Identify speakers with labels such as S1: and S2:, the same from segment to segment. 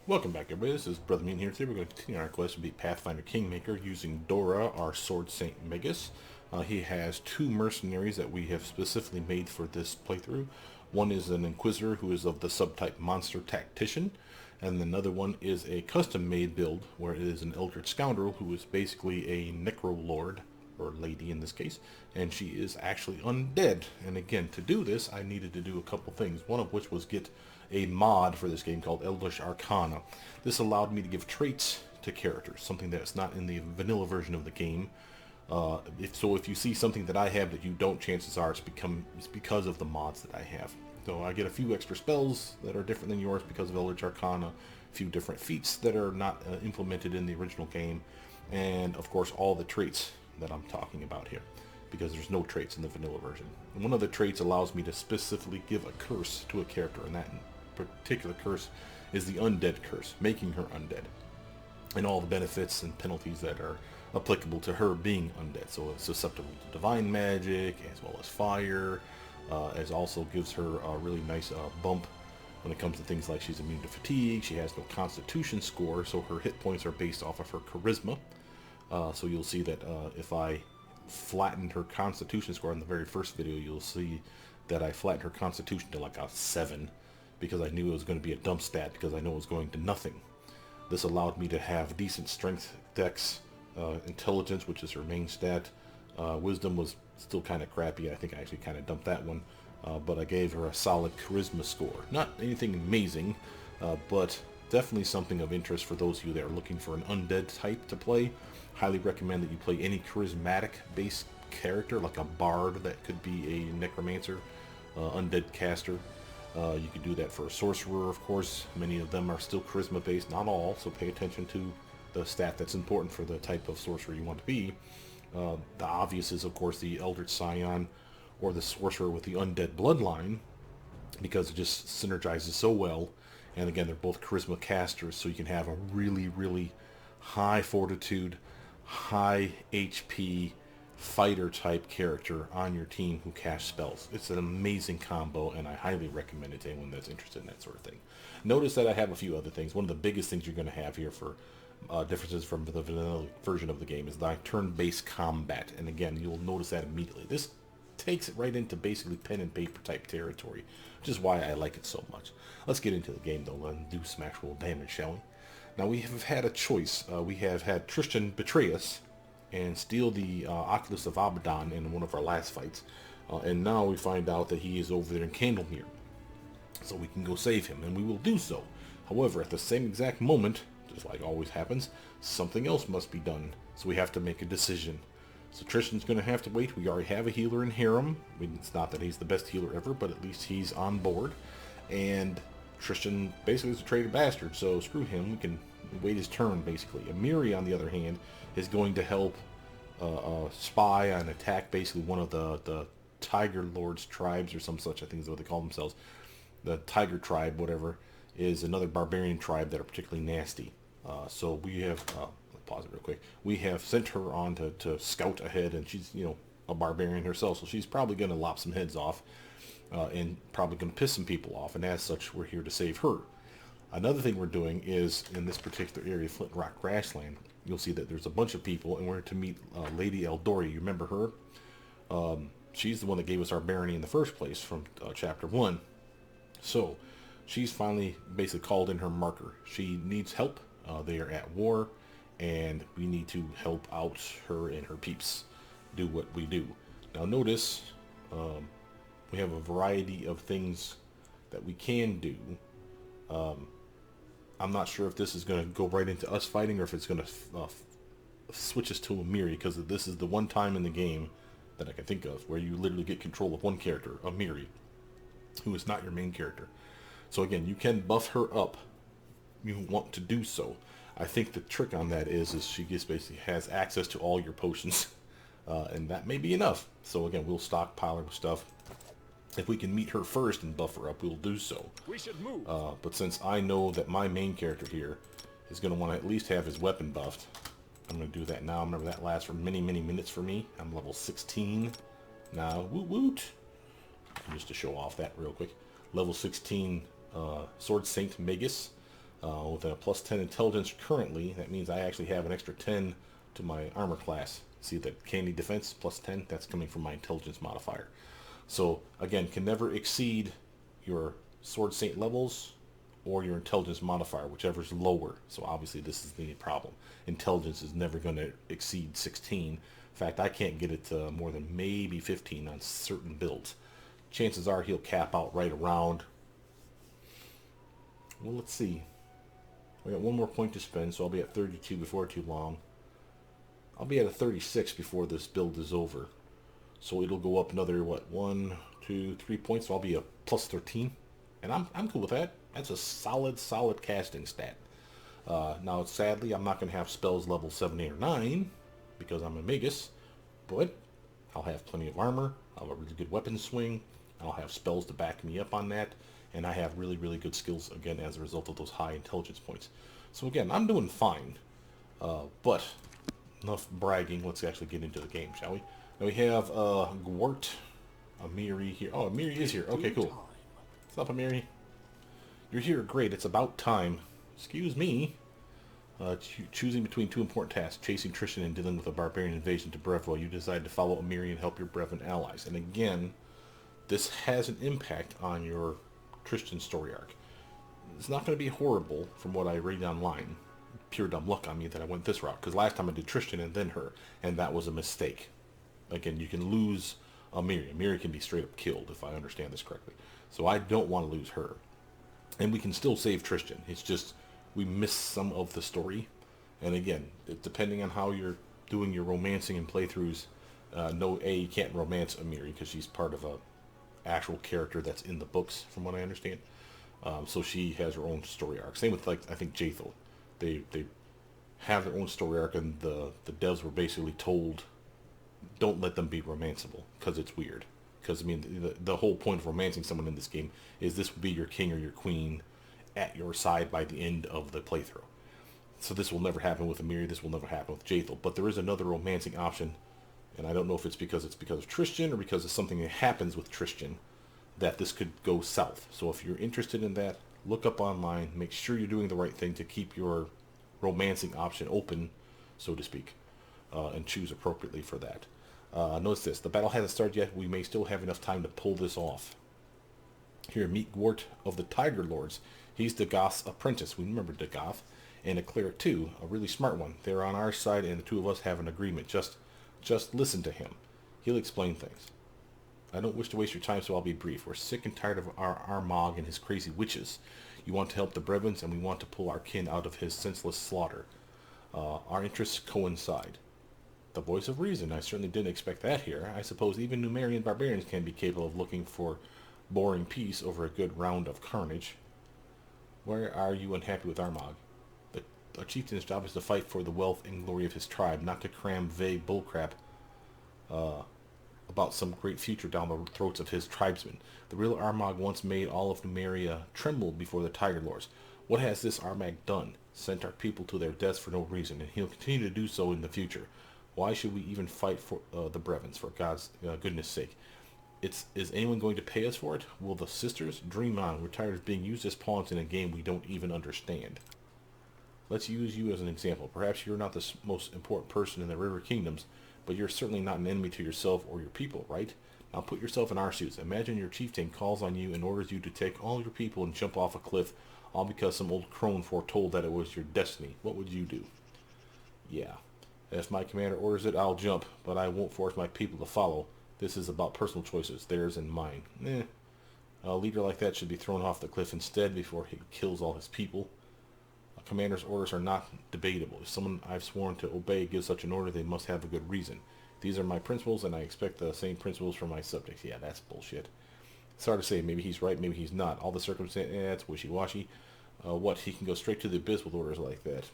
S1: Welcome back, everybody. This is Brother Mean here. Today we're going to continue our quest to be Pathfinder Kingmaker using Dorraj, our Sword Saint Magus. He has two mercenaries that we have specifically made for this playthrough. One is an Inquisitor who is of the subtype Monster Tactician, and another one is a custom-made build where it is an Eldritch Scoundrel who is basically a Necro Lord, or lady in this case, and she is actually undead. And again, to do this, I needed to do a couple things, one of which was get a mod for this game called Eldritch Arcana. This allowed me to give traits to characters, something that's not in the vanilla version of the game. If you see something that I have that you don't, chances are it's because of the mods that I have. So I get a few extra spells that are different than yours because of Eldritch Arcana, a few different feats that are not implemented in the original game, and of course all the traits that I'm talking about here, because there's no traits in the vanilla version. And one of the traits allows me to specifically give a curse to a character, and that particular curse is the undead curse, making her undead, and all the benefits and penalties that are applicable to her being undead. So it's susceptible to divine magic as well as fire, as also gives her a really nice bump when it comes to things like she's immune to fatigue. She has no constitution score, so her hit points are based off of her charisma. So you'll see that if I flattened her constitution score in the very first video, you'll see that I flattened her constitution to like a 7, because I knew it was going to be a dump stat, because I know it was going to nothing. This allowed me to have decent strength, dex, intelligence, which is her main stat. Wisdom was still kind of crappy. I think I actually kind of dumped that one. But I gave her a solid charisma score. Not anything amazing, but definitely something of interest for those of you that are looking for an undead type to play. Highly recommend that you play any charismatic based character, like a bard that could be a necromancer, undead caster. You could do that for a sorcerer, of course. Many of them are still charisma based, not all, so pay attention to the stat that's important for the type of sorcerer you want to be. The obvious is, of course, the Eldritch Scion or the sorcerer with the undead bloodline, because it just synergizes so well. And again, they're both charisma casters, so you can have a really, really high fortitude, high HP fighter type character on your team who casts spells. It's an amazing combo, and I highly recommend it to anyone that's interested in that sort of thing. Notice that I have a few other things. One of the biggest things you're going to have here for differences from the vanilla version of the game is the turn-based combat, and again, you'll notice that immediately. This takes it right into basically pen and paper type territory, which is why I like it so much. Let's get into the game though and do some actual damage, shall we? Now we have had a choice. We have had Tristan betray us and steal the Oculus of Abaddon in one of our last fights, and now we find out that he is over there in Candlemere, so we can go save him, and we will do so. However, at the same exact moment, just like always happens, something else must be done, so we have to make a decision. So Tristan's going to have to wait. We already have a healer in Harem. It's not that he's the best healer ever, but at least he's on board. And Tristan basically is a traitor bastard, so screw him. We can wait his turn, basically. Amiri, on the other hand, is going to help spy and attack basically one of the Tiger Lord's tribes, or some such, I think is what they call themselves. The Tiger tribe, whatever, is another barbarian tribe that are particularly nasty. So we have... pause it real quick. We have sent her on to scout ahead, and she's, a barbarian herself, so she's probably going to lop some heads off, and probably going to piss some people off, and as such, we're here to save her. Another thing we're doing is, in this particular area, Flint Rock Grassland, you'll see that there's a bunch of people, and we're to meet Lady Eldori. You remember her? She's the one that gave us our barony in the first place from Chapter 1. So, she's finally basically called in her marker. She needs help. They are at war, and we need to help out her and her peeps do what we do. Now notice, we have a variety of things that we can do. I'm not sure if this is going to go right into us fighting, or if it's going to switch us to Amiri, because this is the one time in the game that I can think of where you literally get control of one character, Amiri, who is not your main character. So again, you can buff her up. You want to do so. I think the trick on that is she just basically has access to all your potions, and that may be enough. So again, we'll stockpile her stuff. If we can meet her first and buff her up, we'll do so.
S2: We should move.
S1: But since I know that my main character here is going to want to at least have his weapon buffed, I'm going to do that now. Remember, that lasts for many, many minutes for me. I'm level 16 now. Woot woot. Just to show off that real quick. Level 16 Sword Saint Magus. With a plus 10 intelligence currently, that means I actually have an extra 10 to my armor class. See that candy defense plus 10? That's coming from my intelligence modifier. So again, can never exceed your Sword Saint levels or your intelligence modifier, whichever's lower. So obviously this is the problem. Intelligence is never going to exceed 16. In fact, I can't get it to more than maybe 15 on certain builds. Chances are he'll cap out right around, well, let's see. I got one more point to spend, so I'll be at 32 before too long. I'll be at a 36 before this build is over. So it'll go up another, what, 1, 2, 3 points. So I'll be a plus 13. And I'm cool with that. That's a solid casting stat. Now, sadly, I'm not going to have spells level 7, 8, or 9 because I'm a Magus. But I'll have plenty of armor. I'll have a really good weapon swing. I'll have spells to back me up on that. And I have really good skills, again, as a result of those high intelligence points. So again, I'm doing fine. But enough bragging. Let's actually get into the game, shall we? Now we have Gwart, Amiri here. Oh, Amiri is here. Okay, cool. What's up, Amiri? You're here. Great. It's about time. Excuse me. Choosing between two important tasks, chasing Tristan and dealing with a barbarian invasion to Breville, you decide to follow Amiri and help your Brevin allies. And again, this has an impact on your Tristan story arc. It's not going to be horrible from what I read online. Pure dumb luck on me that I went this route, because last time I did Tristan and then her, and that was a mistake. Again, you can lose Amiri. Amiri can be straight up killed, if I understand this correctly. So I don't want to lose her. And we can still save Tristan. It's just we miss some of the story. And again, depending on how you're doing your romancing and playthroughs, no, you can't romance Amiri because she's part of a actual character that's in the books, from what I understand. So she has her own story arc. Same with, like, I think Jaethal. They have their own story arc, and the devs were basically told, don't let them be romanceable because it's weird. Because I mean, the whole point of romancing someone in this game is this will be your king or your queen at your side by the end of the playthrough. So this will never happen with Amiri. This will never happen with Jaethal. But there is another romancing option, and I don't know if it's because of Tristan or because of something that happens with Tristan that this could go south. So if you're interested in that, look up online. Make sure you're doing the right thing to keep your romancing option open, so to speak, and choose appropriately for that. Notice this. The battle hasn't started yet. We may still have enough time to pull this off. Here, meet Gwart of the Tiger Lords. He's Dagoth's apprentice. We remember Dagoth. And a cleric, too. A really smart one. They're on our side, and the two of us have an agreement. Just listen to him. He'll explain things. I don't wish to waste your time, so I'll be brief. We're sick and tired of our Armag and his crazy witches. You want to help the Brevins, and we want to pull our kin out of his senseless slaughter. Our interests coincide. The voice of reason. I certainly didn't expect that here. I suppose even Numerian barbarians can be capable of looking for boring peace over a good round of carnage. Why are you unhappy with Armag? A chieftain's job is to fight for the wealth and glory of his tribe, not to cram vague bullcrap about some great future down the throats of his tribesmen. The real Armag once made all of Numeria tremble before the Tiger Lords. What has this Armag done? Sent our people to their deaths for no reason, and he'll continue to do so in the future. Why should we even fight for the Brevins, for God's goodness sake? Is anyone going to pay us for it? Will the sisters? Dream on. We're tired of being used as pawns in a game we don't even understand. Let's use you as an example. Perhaps you're not the most important person in the River Kingdoms, but you're certainly not an enemy to yourself or your people, right? Now put yourself in our shoes. Imagine your chieftain calls on you and orders you to take all your people and jump off a cliff, all because some old crone foretold that it was your destiny. What would you do? Yeah. If my commander orders it, I'll jump, but I won't force my people to follow. This is about personal choices, theirs and mine. A leader like that should be thrown off the cliff instead before he kills all his people. A commander's orders are not debatable. If someone I've sworn to obey gives such an order, they must have a good reason. These are my principles, and I expect the same principles from my subjects. Yeah, that's bullshit. It's hard to say. Maybe he's right, maybe he's not. All the circumstances, it's wishy-washy. What, he can go straight to the abyss with orders like that?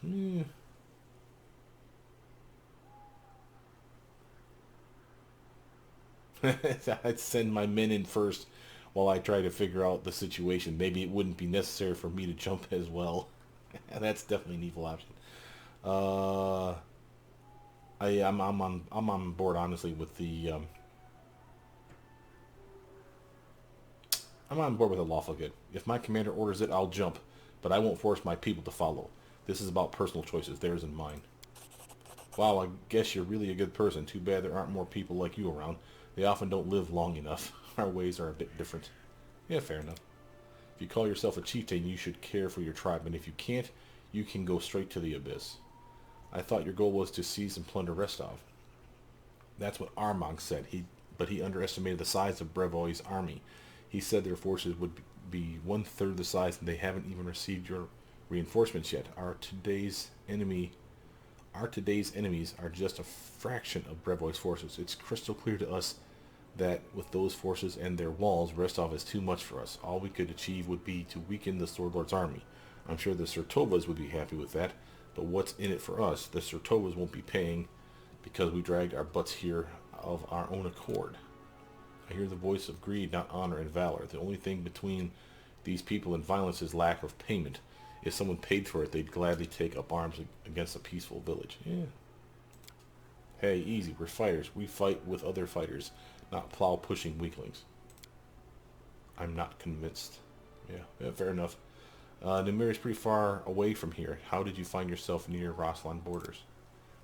S1: I'd send my men in first while I try to figure out the situation. Maybe it wouldn't be necessary for me to jump as well. That's definitely an evil option. I'm on board honestly with the I'm on board with a lawful good. If my commander orders it, I'll jump, but I won't force my people to follow. This is about personal choices, theirs and mine. Wow, I guess you're really a good person. Too bad there aren't more people like you around. They often don't live long enough. Our ways are a bit different. Yeah, fair enough. If you call yourself a chieftain, you should care for your tribe, and if you can't, you can go straight to the abyss. I thought your goal was to seize and plunder Rostov. That's what Armag said, but he underestimated the size of Brevoy's army. He said their forces would be one-third the size, and they haven't even received your reinforcements yet. Our today's enemies are just a fraction of Brevoy's forces. It's crystal clear to us that with those forces and their walls, Rostov is too much for us. All we could achieve would be to weaken the Sword Lord's army. I'm sure the Surtovas would be happy with that, but what's in it for us? The Surtovas won't be paying because we dragged our butts here of our own accord. I hear the voice of greed, not honor and valor. The only thing between these people and violence is lack of payment. If someone paid for it, they'd gladly take up arms against a peaceful village. Yeah. Hey, easy. We're fighters. We fight with other fighters, not plow-pushing weaklings. I'm not convinced. Yeah, fair enough. Nimir is pretty far away from here. How did you find yourself near Roslan borders?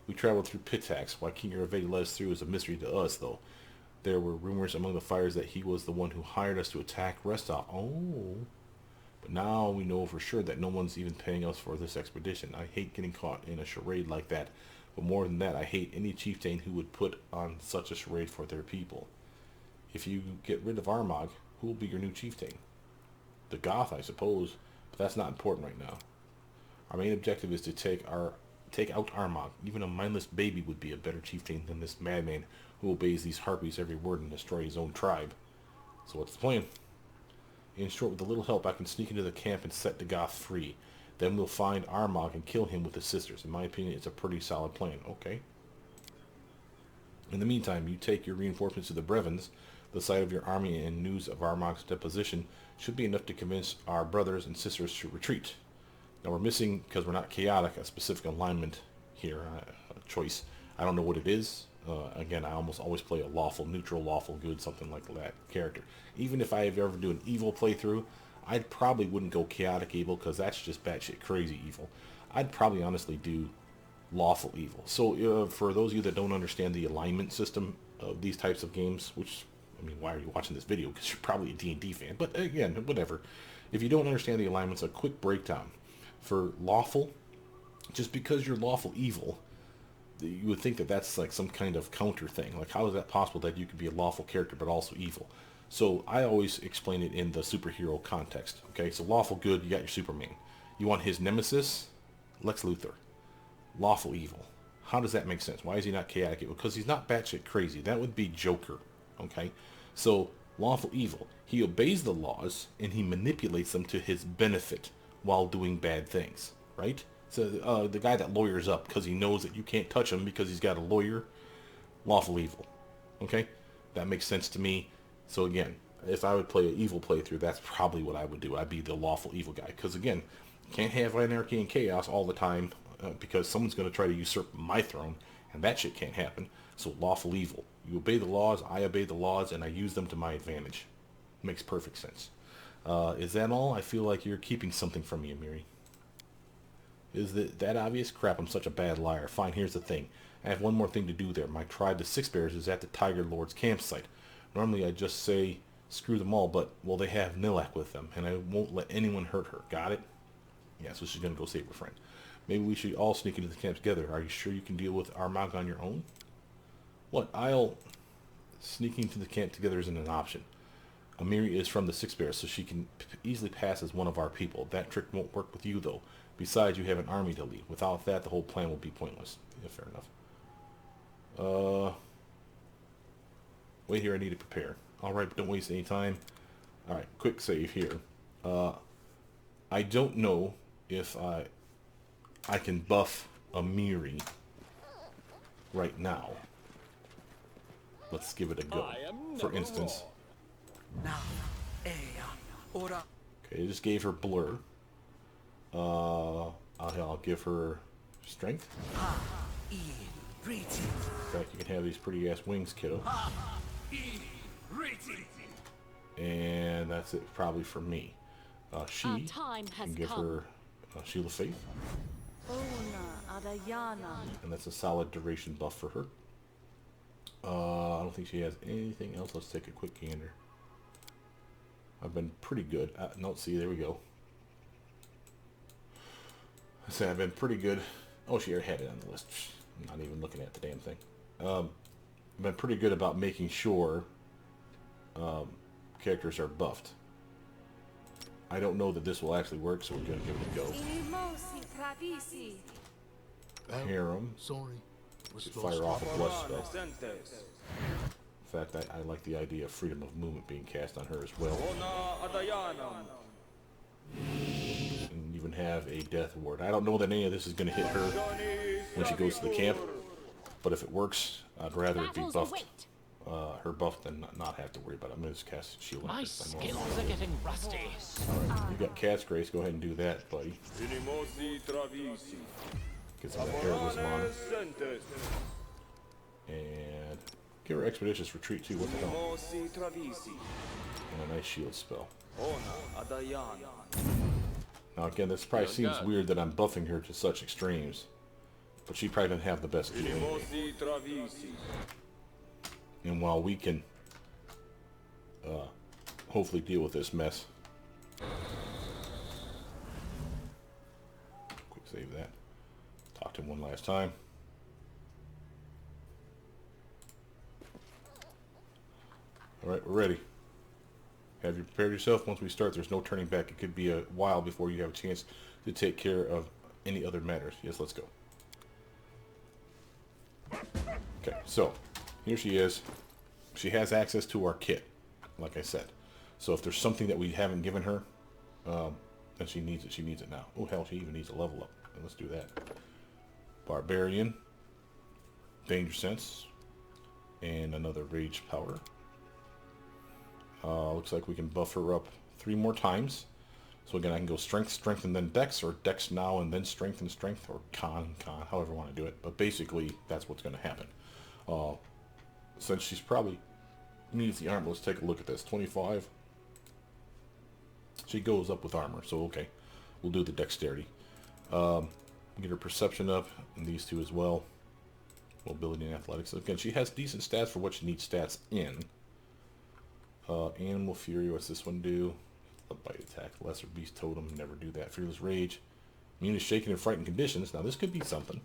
S1: We traveled through Pitax. Why King Irvedi led us through is a mystery to us, though. There were rumors among the fighters that he was the one who hired us to attack Rostov. Oh. But now we know for sure that no one's even paying us for this expedition. I hate getting caught in a charade like that. But more than that, I hate any chieftain who would put on such a charade for their people. If you get rid of Armag, who will be your new chieftain? The Goth, I suppose, but that's not important right now. Our main objective is to take out Armag. Even a mindless baby would be a better chieftain than this madman who obeys these harpies every word and destroys his own tribe. So what's the plan? In short, with a little help, I can sneak into the camp and set the Goth free. Then we'll find Armag and kill him with his sisters. In my opinion, it's a pretty solid plan. Okay. In the meantime, you take your reinforcements to the Brevins. The sight of your army and news of Armag's deposition should be enough to convince our brothers and sisters to retreat. Now we're missing, because we're not chaotic, a specific alignment here, a choice. I don't know what it is. Again, I almost always play a lawful, neutral, lawful, good, something like that character. Even if I ever do an evil playthrough, I probably wouldn't go chaotic evil, because that's just batshit crazy evil. I'd probably honestly do lawful evil. So for those of you that don't understand the alignment system of these types of games, which, I mean, why are you watching this video? Because you're probably a D&D fan. But again, whatever. If you don't understand the alignments, a quick breakdown. For lawful, just because you're lawful evil, you would think that that's like some kind of counter thing. Like, how is that possible that you could be a lawful character but also evil? So I always explain it in the superhero context. Okay, so lawful good, you got your Superman. You want his nemesis, Lex Luthor. Lawful evil. How does that make sense? Why is he not chaotic evil? Because he's not batshit crazy. That would be Joker. Okay, so lawful evil. He obeys the laws and he manipulates them to his benefit while doing bad things. Right? So the guy that lawyers up because he knows that you can't touch him because he's got a lawyer. Lawful evil. Okay, that makes sense to me. So again, if I would play an evil playthrough, that's probably what I would do. I'd be the lawful evil guy. Because again, can't have anarchy and chaos all the time because someone's going to try to usurp my throne, and that shit can't happen. So lawful evil. You obey the laws, I obey the laws, and I use them to my advantage. Makes perfect sense. Is that all? I feel like you're keeping something from me, Amiri. Is that obvious? Crap, I'm such a bad liar. Fine, here's the thing. I have one more thing to do there. My tribe, the Six Bears, is at the Tiger Lord's campsite. Normally I just say, screw them all, but, well, they have Nilak with them, and I won't let anyone hurt her. Got it? Yeah, so she's going to go save her friend. Maybe we should all sneak into the camp together. Are you sure you can deal with Armag on your own? What? Sneaking to the camp together isn't an option. Amiri is from the Six Bears, so she can easily pass as one of our people. That trick won't work with you, though. Besides, you have an army to lead. Without that, the whole plan will be pointless. Yeah, fair enough. Wait here, I need to prepare. Alright, but don't waste any time. Alright, quick save here. I don't know if I can buff Amiri right now. Let's give it a go. For instance. Okay, I just gave her blur. I'll give her strength. In fact, you can have these pretty ass wings, kiddo. And that's it probably for me. She can give her Shield of Faith. And that's a solid duration buff for her. I don't think she has anything else. Let's take a quick gander. I've been pretty good. No, see, there we go. I said I've been pretty good. Oh, she already had it on the list. I'm not even looking at the damn thing. I've been pretty good about making sure characters are buffed. I don't know that this will actually work, so we're going to give it a go. Harem.
S2: Sorry.
S1: Fire off a bless spell. In fact, I like the idea of freedom of movement being cast on her as well. And even have a death ward. I don't know that any of this is going to hit her when she goes to the camp, but if it works, I'd rather it be buffed. Her buff than not have to worry about it. I'm going to just cast shield.
S3: My skills are getting rusty.
S1: Alright, you got Cat's Grace. Go ahead and do that, buddy. Get some of that heroism on her. And give her Expeditious Retreat too. What the hell? And a nice shield spell. Now again, this probably seems weird that I'm buffing her to such extremes, but she probably doesn't have the best gear anyway. And while we can hopefully deal with this mess, quick save that. Talk to him one last time. Alright, we're ready. Have you prepared yourself? Once we start, there's no turning back. It could be a while before you have a chance to take care of any other matters. Yes, let's go. Okay, so here she is. She has access to our kit, like I said. So if there's something that we haven't given her, then she needs it. She needs it now. Oh, hell, she even needs a level up. Let's do that. Barbarian, Danger Sense, and another Rage Power. Looks like we can buff her up 3 more times. So again, I can go Strength, Strength, and then Dex, or Dex now and then Strength and Strength, or Con, however you want to do it. But basically, that's what's going to happen. Since she's probably needs the armor, let's take a look at this. 25. She goes up with armor, so okay. We'll do the Dexterity. Get her Perception up, and these two as well. Mobility and Athletics. Again, she has decent stats for what she needs stats in. Animal Fury, what's this one do? A bite attack, Lesser Beast Totem, never do that. Fearless Rage, immune to shaken and frightened conditions. Now this could be something.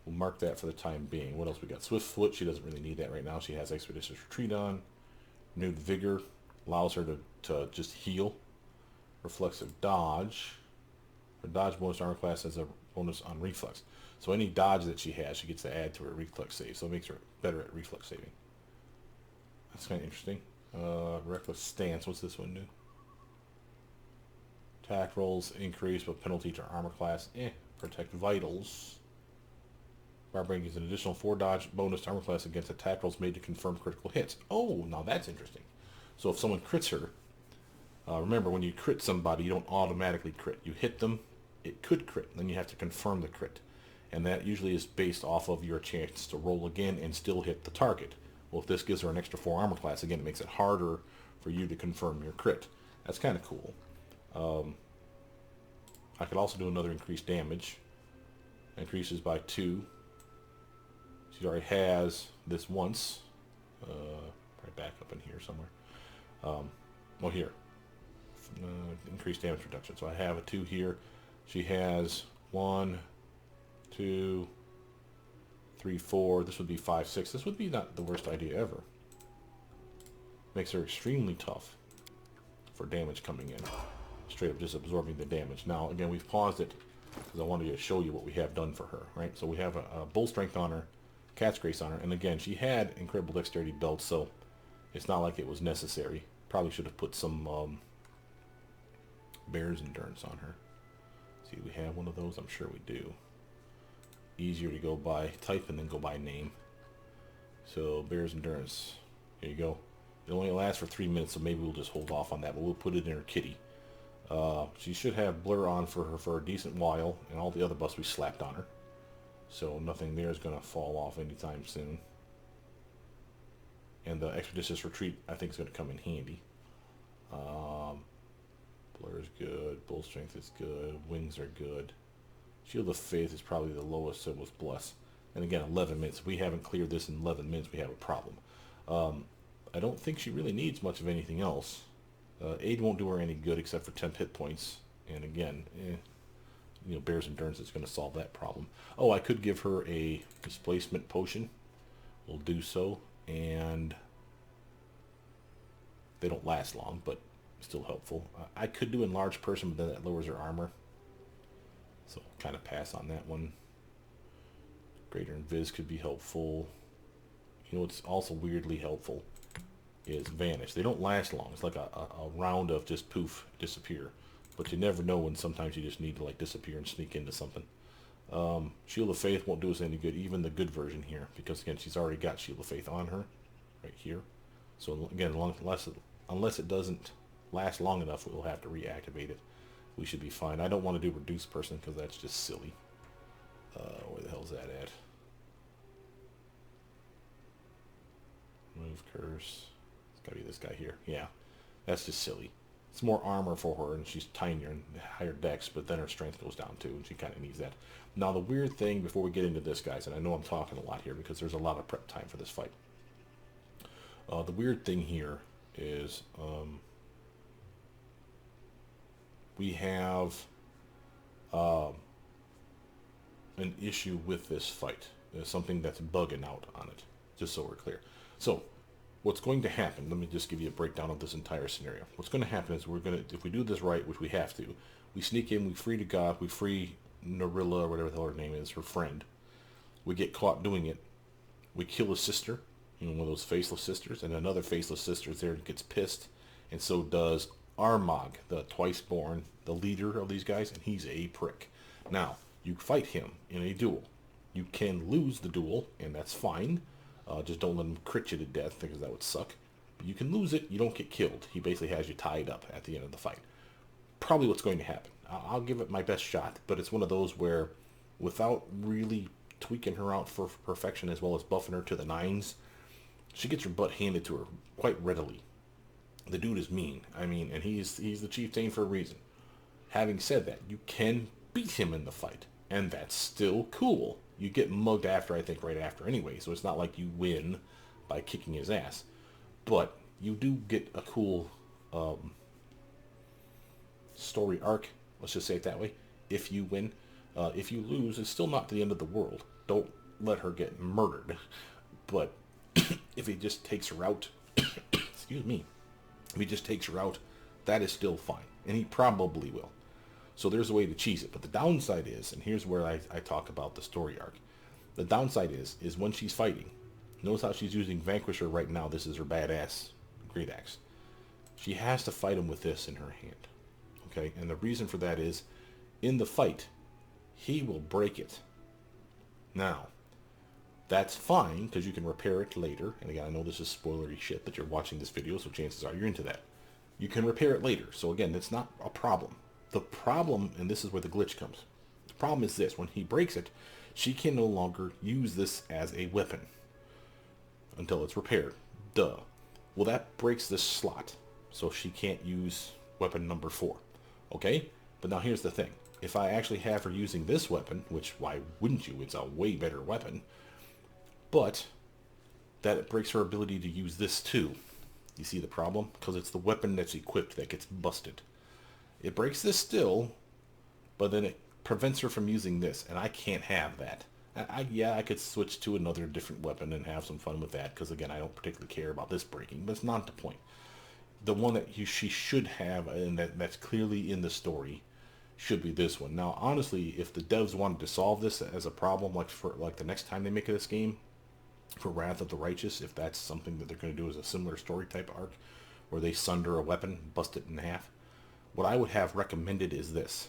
S1: We'll mark that for the time being. What else we got? Swift Foot, she doesn't really need that right now. She has Expeditious Retreat on. Renewed Vigor, allows her to just heal. Reflexive Dodge. Her dodge bonus armor class has a bonus on reflex. So any dodge that she has, she gets to add to her reflex save. So it makes her better at reflex saving. That's kind of interesting. Reckless Stance, what's this one do? Attack rolls increase, but penalty to armor class. Protect Vitals. Barbarian gives an additional 4 dodge bonus to armor class against attack rolls made to confirm critical hits. Oh, now that's interesting. So if someone crits her, remember when you crit somebody, you don't automatically crit. You hit them, it could crit, then you have to confirm the crit. And that usually is based off of your chance to roll again and still hit the target. Well, if this gives her an extra 4 armor class, again, it makes it harder for you to confirm your crit. That's kind of cool. I could also do another increased damage. Increases by 2. She already has this once. Right back up in here somewhere. Well, here. Increased damage reduction. So I have a 2 here. She has 1, 2, 3, 4. This would be 5, 6. This would be not the worst idea ever. Makes her extremely tough for damage coming in. Straight up just absorbing the damage. Now, again, we've paused it because I wanted to show you what we have done for her, right? So we have a Bull Strength on her, Cat's Grace on her, and again, she had Incredible Dexterity belts, so it's not like it was necessary. Probably should have put some Bear's Endurance on her. See, we have one of those? I'm sure we do. Easier to go by type and then go by name. So, Bear's Endurance. Here you go. It only lasts for 3 minutes, so maybe we'll just hold off on that, but we'll put it in her kitty. She should have Blur on for her for a decent while, and all the other buffs we slapped on her. So nothing there is going to fall off anytime soon. And the Expeditious Retreat, I think, is going to come in handy. Blur is good. Bull Strength is good. Wings are good. Shield of Faith is probably the lowest, so was Bless. And again, 11 minutes. If we haven't cleared this in 11 minutes, we have a problem. I don't think she really needs much of anything else. Aid won't do her any good except for temp hit points. And again, Bear's Endurance is going to solve that problem. Oh, I could give her a displacement potion. We'll do so. And they don't last long, but still helpful. I could do Enlarged Person, but then that lowers her armor. So kind of pass on that one. Greater Invis could be helpful. What's also weirdly helpful is Vanish. They don't last long. It's like a round of just poof, disappear. But you never know when sometimes you just need to like disappear and sneak into something. Shield of Faith won't do us any good, even the good version here, because again, she's already got Shield of Faith on her, right here. So again, unless it doesn't last long enough, we'll have to reactivate it. We should be fine. I don't want to do Reduce Person because that's just silly. Where the hell's that at? Move Curse. It's gotta be this guy here. Yeah, that's just silly. It's more armor for her, and she's tinier and higher dex, but then her strength goes down too, and she kind of needs that. Now, the weird thing, before we get into this, guys, and I know I'm talking a lot here because there's a lot of prep time for this fight. The weird thing here is we have an issue with this fight. There's something that's bugging out on it, just so we're clear. So, what's going to happen, let me just give you a breakdown of this entire scenario. What's going to happen is if we do this right, which we have to, we sneak in, we free to God, we free Narilla, or whatever the hell her name is, her friend. We get caught doing it. We kill his sister, one of those faceless sisters, and another faceless sister is there and gets pissed, and so does Armag, the twice-born, the leader of these guys, and he's a prick. Now, you fight him in a duel. You can lose the duel, and that's fine. Just don't let him crit you to death, because that would suck. But you can lose it, you don't get killed. He basically has you tied up at the end of the fight. Probably what's going to happen. I'll give it my best shot, but it's one of those where, without really tweaking her out for perfection as well as buffing her to the nines, she gets her butt handed to her quite readily. The dude is mean. I mean, and he's the chieftain for a reason. Having said that, you can beat him in the fight, and that's still cool. You get mugged after, I think, right after anyway, so it's not like you win by kicking his ass. But you do get a cool story arc, let's just say it that way, if you win. If you lose, it's still not the end of the world. Don't let her get murdered. But if he just takes her out, excuse me, if he just takes her out, that is still fine. And he probably will. So there's a way to cheese it. But the downside is, and here's where I talk about the story arc. The downside is when she's fighting, notice how she's using Vanquisher right now. This is her badass Great Axe. She has to fight him with this in her hand. Okay? And the reason for that is, in the fight, he will break it. Now, that's fine, because you can repair it later. And again, I know this is spoilery shit, but you're watching this video, so chances are you're into that. You can repair it later. So again, it's not a problem. The problem, and this is where the glitch comes, the problem is this: when he breaks it, she can no longer use this as a weapon until it's repaired. Duh. Well, that breaks this slot, so she can't use weapon number 4. Okay? But now here's the thing. If I actually have her using this weapon, which why wouldn't you? It's a way better weapon. But that it breaks her ability to use this too. You see the problem? Because it's the weapon that's equipped that gets busted. It breaks this still, but then it prevents her from using this, and I can't have that. Yeah, I could switch to another different weapon and have some fun with that, because again, I don't particularly care about this breaking, but it's not the point. The one that she should have, and that's clearly in the story, should be this one. Now, honestly, if the devs wanted to solve this as a problem, like the next time they make this game, for Wrath of the Righteous, if that's something that they're going to do as a similar story type arc, where they sunder a weapon, bust it in half, what I would have recommended is this.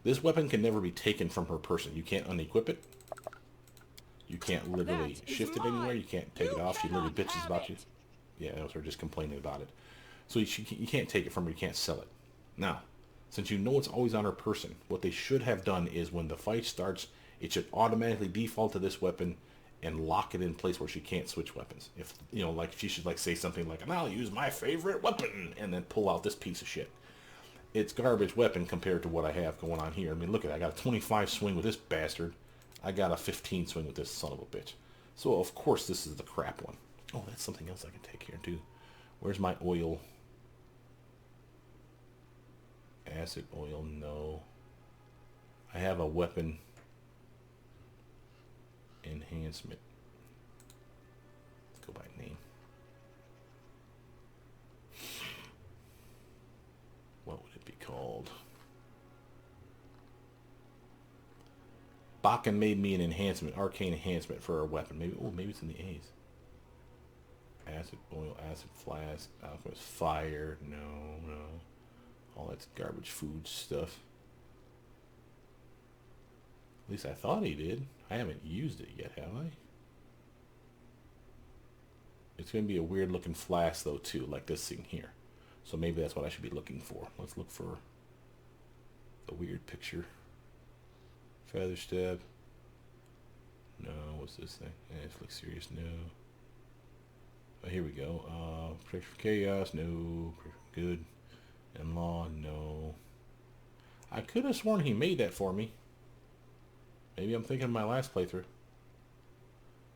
S1: This weapon can never be taken from her person. You can't unequip it. You can't literally shift it anywhere. You can't take it off. She literally bitches about you. Yeah, that was her just complaining about it. So you can't take it from her. You can't sell it. Now, since you know it's always on her person, what they should have done is when the fight starts, it should automatically default to this weapon, and lock it in place where she can't switch weapons. If, you know, like she should like say something like, I'll use my favorite weapon, and then pull out this piece of shit. It's garbage weapon compared to what I have going on here. I mean, look at it. I got a 25 swing with this bastard. I got a 15 swing with this son of a bitch. So, of course, this is the crap one. Oh, that's something else I can take here, too. Where's my oil? Acid oil, no. I have a weapon enhancement. Let's go by name. What would it be called? Bakken made me an enhancement, arcane enhancement for a weapon. Maybe, oh, maybe it's in the A's. Acid oil, acid flask, alchemist fire. No, no. All that's garbage food stuff. At least I thought he did. I haven't used it yet, have I? It's going to be a weird looking flask though too, like this thing here. So maybe that's what I should be looking for. Let's look for the weird picture. Feather stab. No, what's this thing? Netflix series, no. Oh, here we go. Prediction for chaos, no. Good. And law, no. I could have sworn he made that for me. Maybe I'm thinking of my last playthrough.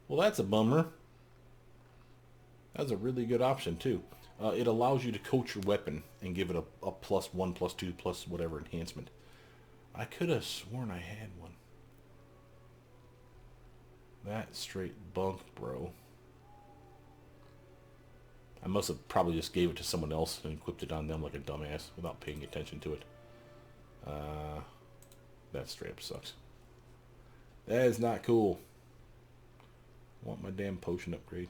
S1: Well, that's a bummer. That's a really good option, too. It allows you to coach your weapon and give it a +1, +2, plus whatever enhancement. I could have sworn I had one. That's straight bunk, bro. I must have probably just gave it to someone else and equipped it on them like a dumbass without paying attention to it. That straight up sucks. That is not cool. I want my damn potion upgrade.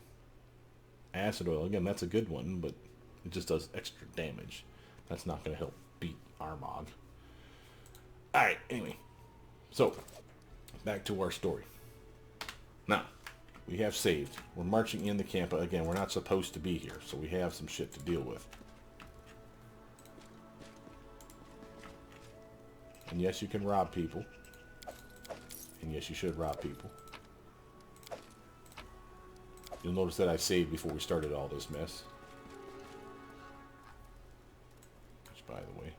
S1: Acid oil, again, that's a good one, but it just does extra damage. That's not going to help beat Armag. Alright, anyway. So, back to our story. Now, we have saved. We're marching in the camp. Again, we're not supposed to be here, so we have some shit to deal with. And yes, you can rob people. And yes, you should rob people. You'll notice that I saved before we started all this mess. Which, by the way...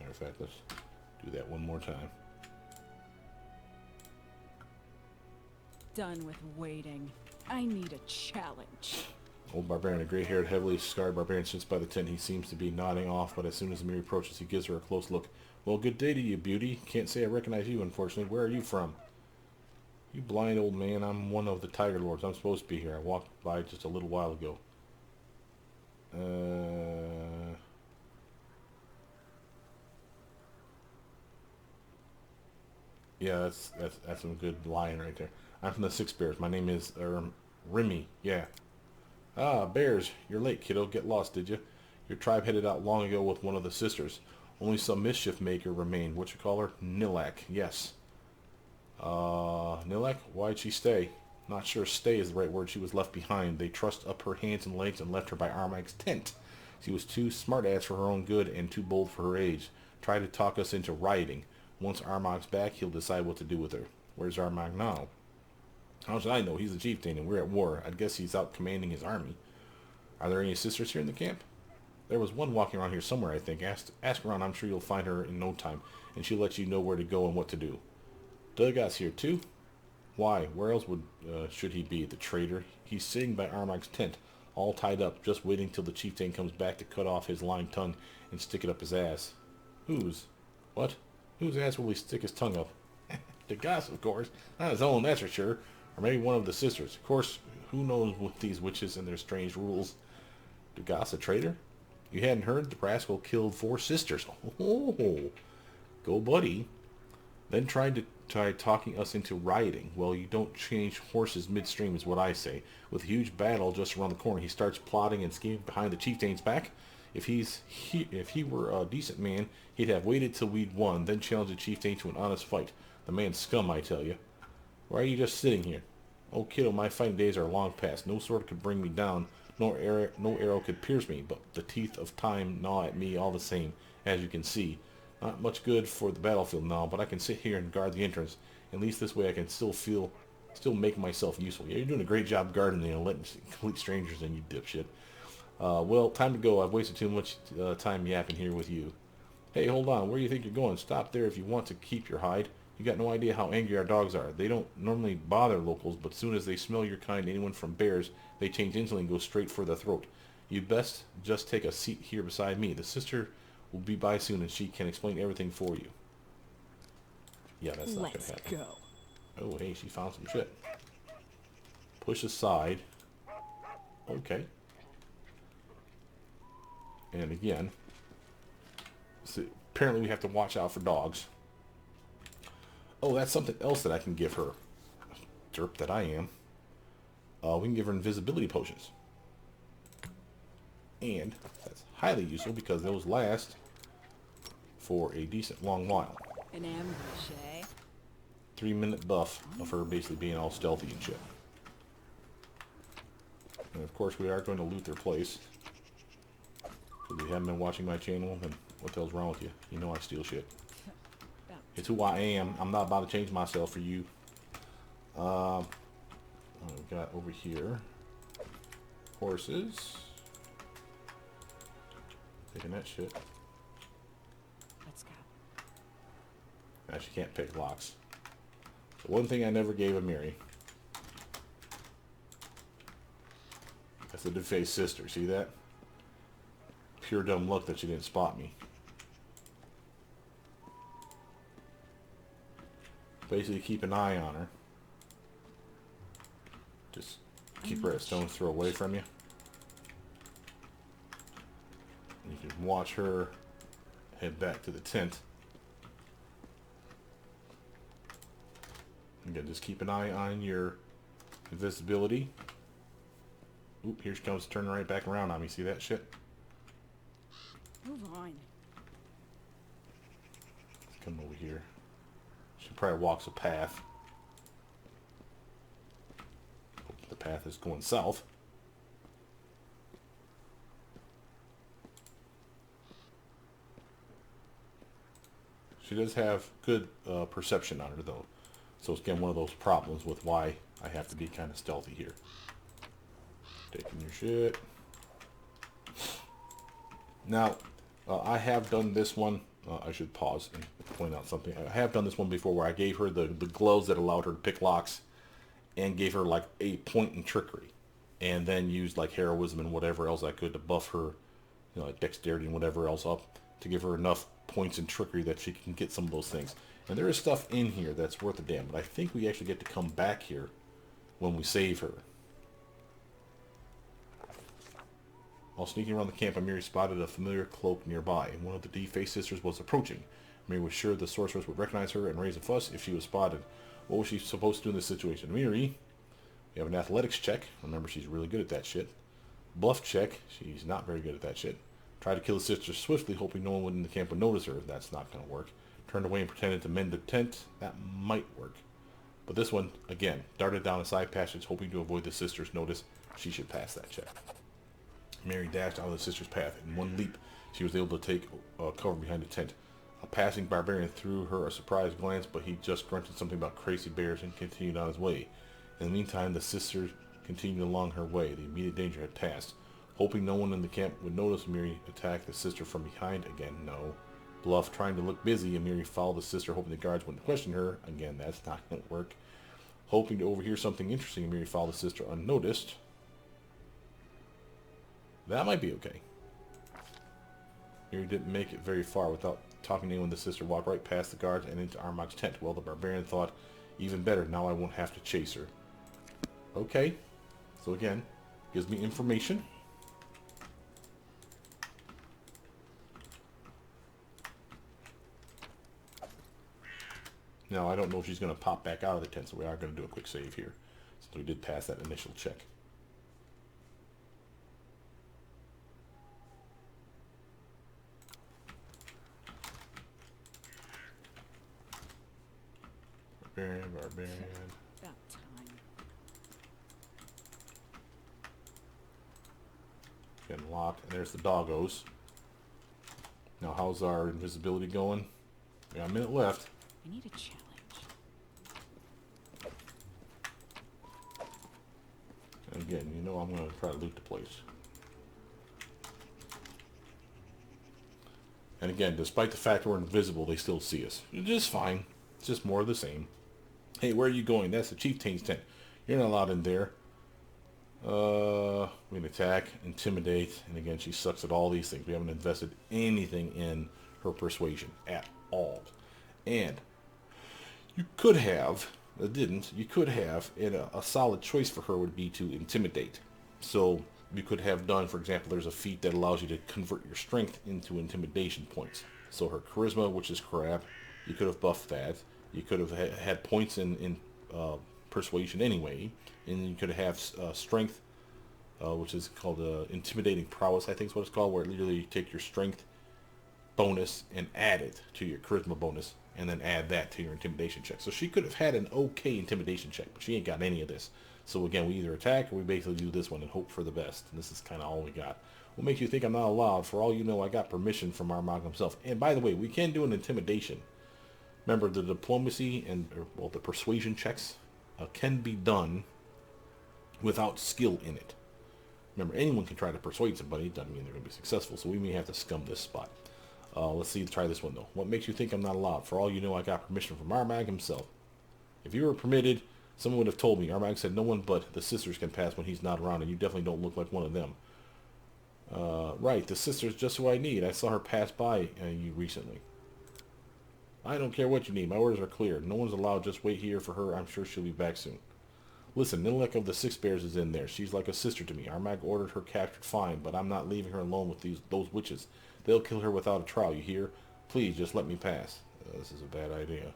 S1: Matter of fact, let's do that one more time.
S2: Done with waiting. I need a challenge.
S1: Old barbarian, a gray-haired, heavily scarred barbarian, sits by the tent. He seems to be nodding off, but as soon as Amiri approaches, he gives her a close look. Well, good day to you, beauty. Can't say I recognize you, unfortunately. Where are you from? You blind old man. I'm one of the Tiger Lords. I'm supposed to be here. I walked by just a little while ago. Yeah, that's some good lying right there. I'm from the Six Bears. My name is Remy. Yeah. Ah, bears. You're late, kiddo. Get lost, did you? Your tribe headed out long ago with one of the sisters. Only some mischief maker remained. What you call her? Nilak. Yes. Nilak? Why'd she stay? Not sure stay is the right word. She was left behind. They trussed up her hands and legs and left her by Armag's tent. She was too smart-ass for her own good and too bold for her age. Tried to talk us into rioting. Once Armag's back, he'll decide what to do with her. Where's Armag now? How should I know? He's a chieftain and we're at war. I'd guess he's out commanding his army. Are there any sisters here in the camp? There was one walking around here somewhere, I think. Ask around. I'm sure you'll find her in no time, and she'll let you know where to go and what to do. Dorraj's here too? Why? Where else should he be? The traitor? He's sitting by Armag's tent, all tied up, just waiting till the chieftain comes back to cut off his lying tongue and stick it up his ass. Whose? What? Whose ass will he stick his tongue up? Dorraj, of course. Not his own, that's for sure. Or maybe one of the sisters. Of course, who knows with these witches and their strange rules. Dorraj a traitor? You hadn't heard? The rascal killed 4 sisters. Oh, go buddy. Then tried talking us into rioting. Well, you don't change horses midstream is what I say. With a huge battle just around the corner, he starts plotting and scheming behind the chieftain's back. If he were a decent man, he'd have waited till we'd won, then challenged the chieftain to an honest fight. The man's scum, I tell you. Why are you just sitting here? Oh, kiddo, my fighting days are long past. No sword could bring me down. No arrow could pierce me, but the teeth of time gnaw at me all the same. As you can see, not much good for the battlefield now, but I can sit here and guard the entrance. At least this way I can still make myself useful. Yeah, you're doing a great job guarding, letting complete strangers in, you dipshit. Well, time to go. I've wasted too much time yapping here with you. Hey, hold on. Where do you think you're going? Stop there if you want to keep your hide. You got no idea how angry our dogs are. They don't normally bother locals, but soon as they smell your kind, anyone from bears, they change instantly and go straight for the throat. You best just take a seat here beside me. The sister will be by soon and she can explain everything for you. Yeah, that's not going to happen.
S2: Go.
S1: Oh, hey, she found some shit. Push aside. Okay. And again, so apparently we have to watch out for dogs. Oh, that's something else that I can give her. Derp that I am. We can give her invisibility potions. And that's highly useful because those last for a decent long while.
S2: An ambush, eh?
S1: 3-minute buff of her basically being all stealthy and shit. And of course we are going to loot their place. If you haven't been watching my channel, then what the hell's wrong with you? You know I steal shit. It's who I am. I'm not about to change myself for you. What we got over here? Horses. Taking that shit.
S2: Let's go.
S1: Now she can't pick locks. So one thing I never gave a Miri. That's the defaced sister. See that? Pure dumb luck that she didn't spot me. Basically keep an eye on her. Just keep her at stone's throw away from you. You can watch her head back to the tent. Again, just keep an eye on your invisibility. Oop, here she comes turning right back around on me. See that shit?
S2: Move on.
S1: Let's come over here. She probably walks a path. The path is going south. She does have good perception on her though. So it's again one of those problems with why I have to be kind of stealthy here. Taking your shit. Now, I have done this one. I should pause and point out something. I have done this one before where I gave her the gloves that allowed her to pick locks and gave her like a point in trickery. And then used like heroism and whatever else I could to buff her, like dexterity and whatever else up to give her enough points in trickery that she can get some of those things. And there is stuff in here that's worth a damn, but I think we actually get to come back here when we save her. While sneaking around the camp, Amiri spotted a familiar cloak nearby, and one of the defaced sisters was approaching. Amiri was sure the sorceress would recognize her and raise a fuss if she was spotted. What was she supposed to do in this situation? Amiri, you have an athletics check. Remember, she's really good at that shit. Bluff check. She's not very good at that shit. Tried to kill the sister swiftly, hoping no one in the camp would notice her. That's not going to work. Turned away and pretended to mend the tent. That might work. But this one, again, darted down a side passage, hoping to avoid the sister's notice. She should pass that check. Mary dashed out of the sister's path. In one leap, she was able to take cover behind the tent. A passing barbarian threw her a surprised glance, but he just grunted something about crazy bears and continued on his way. In the meantime, the sister continued along her way. The immediate danger had passed. Hoping no one in the camp would notice, Miri attacked the sister from behind again. No. Bluff, trying to look busy, Amiri followed the sister, hoping the guards wouldn't question her. Again, that's not going to work. Hoping to overhear something interesting, Amiri followed the sister unnoticed. That might be okay. Amiri didn't make it very far without talking to anyone. The sister walked right past the guards and into Armag's tent. Well, the barbarian thought, even better, now I won't have to chase her. Okay. So again, gives me information. Now, I don't know if she's going to pop back out of the tent, so we are going to do a quick save here. So we did pass that initial check. Barbarian.
S2: About time.
S1: Getting locked. And there's the doggos. Now, how's our invisibility going? We got a minute left.
S2: I need a challenge.
S1: And again, you know I'm going to try to loot the place. And again, despite the fact we're invisible, they still see us. It's just fine. It's just more of the same. Hey, where are you going? That's the chieftain's tent. You're not allowed in there. We can attack, intimidate, and again, she sucks at all these things. We haven't invested anything in her persuasion at all. And you could have, didn't, you could have, and a solid choice for her would be to intimidate. So you could have done, for example, there's a feat that allows you to convert your strength into intimidation points. So her charisma, which is crap, you could have buffed that. You could have had points in persuasion anyway, and you could have strength, which is called intimidating prowess, I think is what it's called, where literally you take your strength bonus and add it to your charisma bonus, and then add that to your intimidation check. So she could have had an okay intimidation check, but she ain't got any of this. So again, we either attack or we basically do this one and hope for the best. And this is kind of all we got. What makes you think I'm not allowed? For all you know, I got permission from Armag himself. And by the way, we can do an intimidation. Remember, the diplomacy and, well, the persuasion checks can be done without skill in it. Remember, anyone can try to persuade somebody. It doesn't mean they're going to be successful. So we may have to scum this spot. Let's see. Try this one, though. What makes you think I'm not allowed? For all you know, I got permission from Armag himself. If you were permitted, someone would have told me. Armag said no one but the sisters can pass when he's not around, and you definitely don't look like one of them. Right, the sister's just who I need. I saw her pass by you recently. I don't care what you need. My orders are clear. No one's allowed. Just wait here for her. I'm sure she'll be back soon. Listen, Nilek of the Six Bears is in there. She's like a sister to me. Armag ordered her captured fine, but I'm not leaving her alone with those witches. They'll kill her without a trial, you hear? Please, just let me pass. This is a bad idea.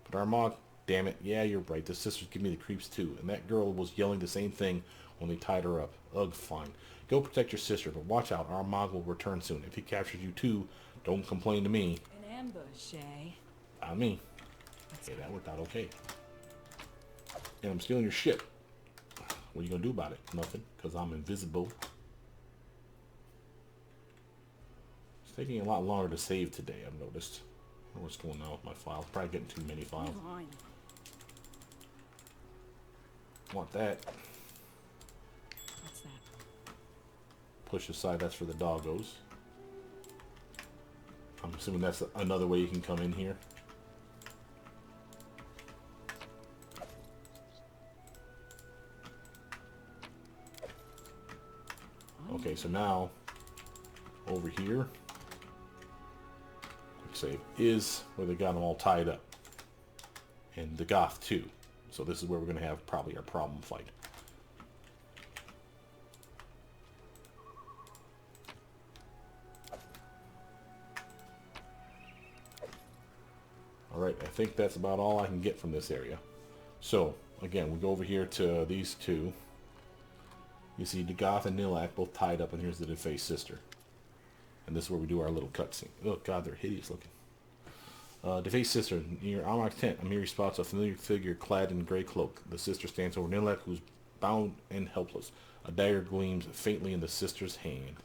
S1: But Armag, damn it. Yeah, you're right. The sisters give me the creeps too. And that girl was yelling the same thing when they tied her up. Ugh, fine. Go protect your sister, but watch out. Armag will return soon. If he captures you too, don't complain to me.
S2: An ambush, eh?
S1: Not me. Okay, that worked out okay. And I'm stealing your shit. What are you going to do about it? Nothing, because I'm invisible. It's taking a lot longer to save today, I've noticed. I don't know what's going on with my files. Probably getting too many files.
S2: Come on.
S1: Want that.
S2: What's that?
S1: Push aside, that's for the doggos. I'm assuming that's another way you can come in here. Okay, so now, over here, quick save, is where they got them all tied up. And the Goth too. So this is where we're going to have probably our problem fight. Alright, I think that's about all I can get from this area. So, again, we go over here to these two. You see the Goth and Nilak both tied up, and here's the defaced sister. And this is where we do our little cutscene. Oh god, they're hideous looking. Defaced sister, near Armag's tent, Amiri spots a familiar figure clad in a gray cloak. The sister stands over Nilak, who's bound and helpless. A dagger gleams faintly in the sister's hand.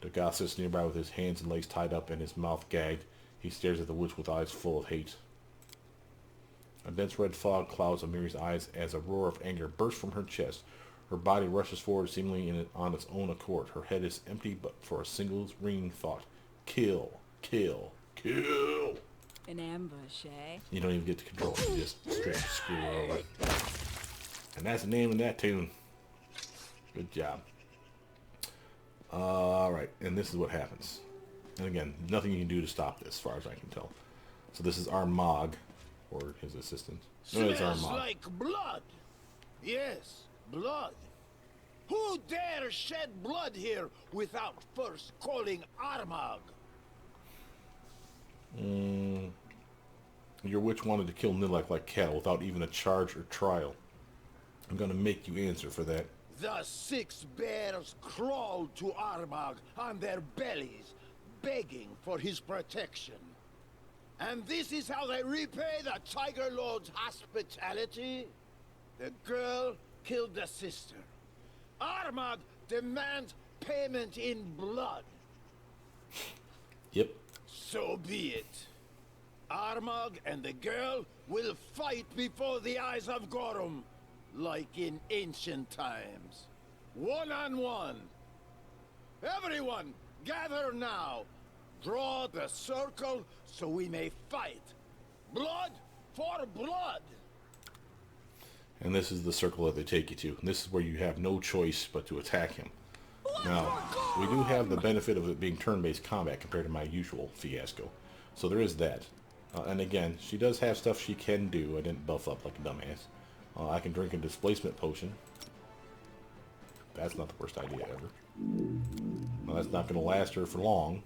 S1: The Goth sits nearby with his hands and legs tied up and his mouth gagged. He stares at the witch with eyes full of hate. A dense red fog clouds Amiri's eyes as a roar of anger bursts from her chest. Her body rushes forward seemingly on its own accord. Her head is empty but for a single ringing thought. Kill, kill, kill!
S2: An ambush, eh?
S1: You don't even get to control it. You just straight screw her over. And that's the name of that tune. Good job. Alright, and this is what happens. And again, nothing you can do to stop this, as far as I can tell. So this is Armag, or his assistant. No, it's
S4: Smells
S1: Armag.
S4: like blood. Yes, blood. Who dare shed blood here without first calling Armag?
S1: Your witch wanted to kill Nilak like cattle without even a charge or trial. I'm gonna make you answer for that.
S4: The six bears crawled to Armag on their bellies, begging for his protection. And this is how they repay the Tiger Lord's hospitality? The girl killed the sister. Armag demands payment in blood.
S1: Yep.
S4: So be it. Armag and the girl will fight before the eyes of Gorum, like in ancient times. One-on-one. Everyone, gather now. Draw the circle so we may fight. Blood for blood.
S1: And this is the circle that they take you to. And this is where you have no choice but to attack him. Now, we do have the benefit of it being turn-based combat compared to my usual fiasco. So there is that. And again, she does have stuff she can do. I didn't buff up like a dumbass. I can drink a displacement potion. That's not the worst idea ever. Well, that's not going to last her for long.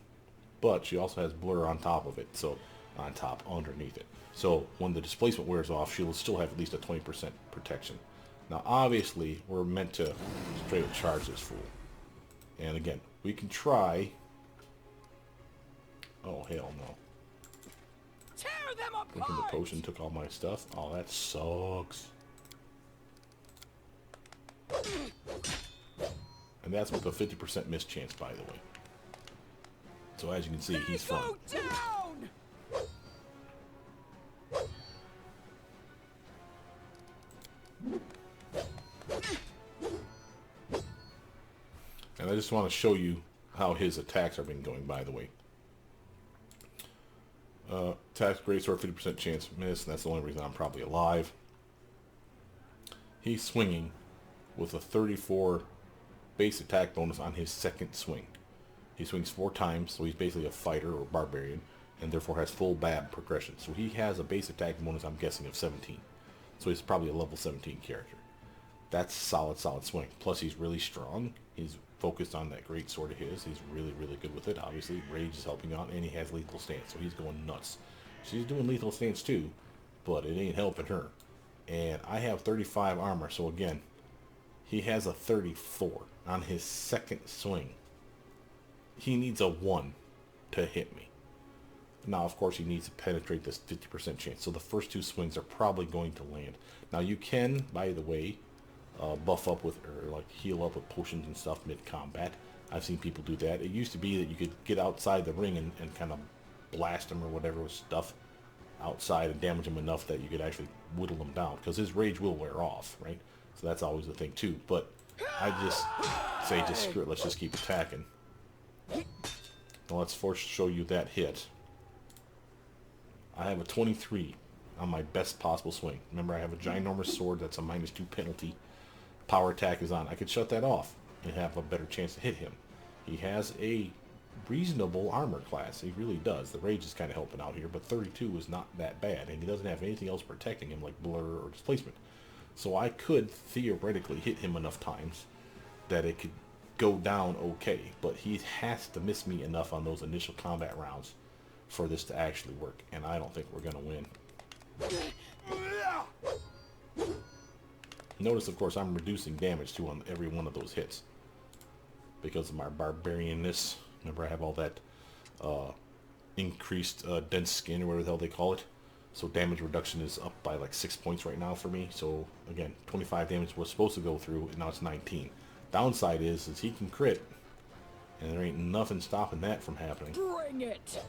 S1: But she also has blur on top of it. So, underneath it. So, when the displacement wears off, she will still have at least a 20% protection. Now, obviously, we're meant to straight up charge this fool. And again, we can try... Oh, hell no.
S2: Tear them
S1: Drinking the
S2: apart!
S1: potion took all my stuff. Oh, that sucks. And that's with a 50% miss chance, by the way. So as you can see, he's fun.
S2: Go down!
S1: And I just want to show you how his attacks have been going, by the way. Attacks greatsword, 50% chance miss, and that's the only reason I'm probably alive. He's swinging with a 34 base attack bonus on his second swing. He swings 4 times, so he's basically a fighter or barbarian, and therefore has full BAB progression. So he has a base attack bonus, I'm guessing, of 17. So he's probably a level 17 character. That's solid swing. Plus he's really strong. He's focused on that great sword of his. He's really good with it. Obviously, rage is helping out, and he has lethal stance, so he's going nuts. She's doing lethal stance too, but it ain't helping her. And I have 35 armor, so again, he has a 34 on his second swing. He needs a 1 to hit me. Now, of course, he needs to penetrate this 50% chance, so the first 2 swings are probably going to land. Now, you can, by the way, buff up with, or like heal up with potions and stuff mid-combat. I've seen people do that. It used to be that you could get outside the ring and kind of blast him or whatever with stuff outside and damage him enough that you could actually whittle him down, because his rage will wear off, right? So that's always the thing too. But I just say, just screw it, let's just keep attacking. Now let's show you that hit. I have a 23 on my best possible swing. Remember, I have a ginormous sword that's a -2 penalty. Power attack is on. I could shut that off and have a better chance to hit him. He has a reasonable armor class. He really does. The rage is kind of helping out here, but 32 is not that bad, and he doesn't have anything else protecting him like blur or displacement. So I could theoretically hit him enough times that it could go down okay, but he has to miss me enough on those initial combat rounds for this to actually work, and I don't think we're going to win. Notice, of course, I'm reducing damage too on every one of those hits because of my barbarianness. Remember, I have all that increased dense skin, or whatever the hell they call it. So damage reduction is up by like 6 points right now for me. So again, 25 damage was supposed to go through, and now it's 19. Downside is he can crit, and there ain't nothing stopping that from happening.
S2: Bring it!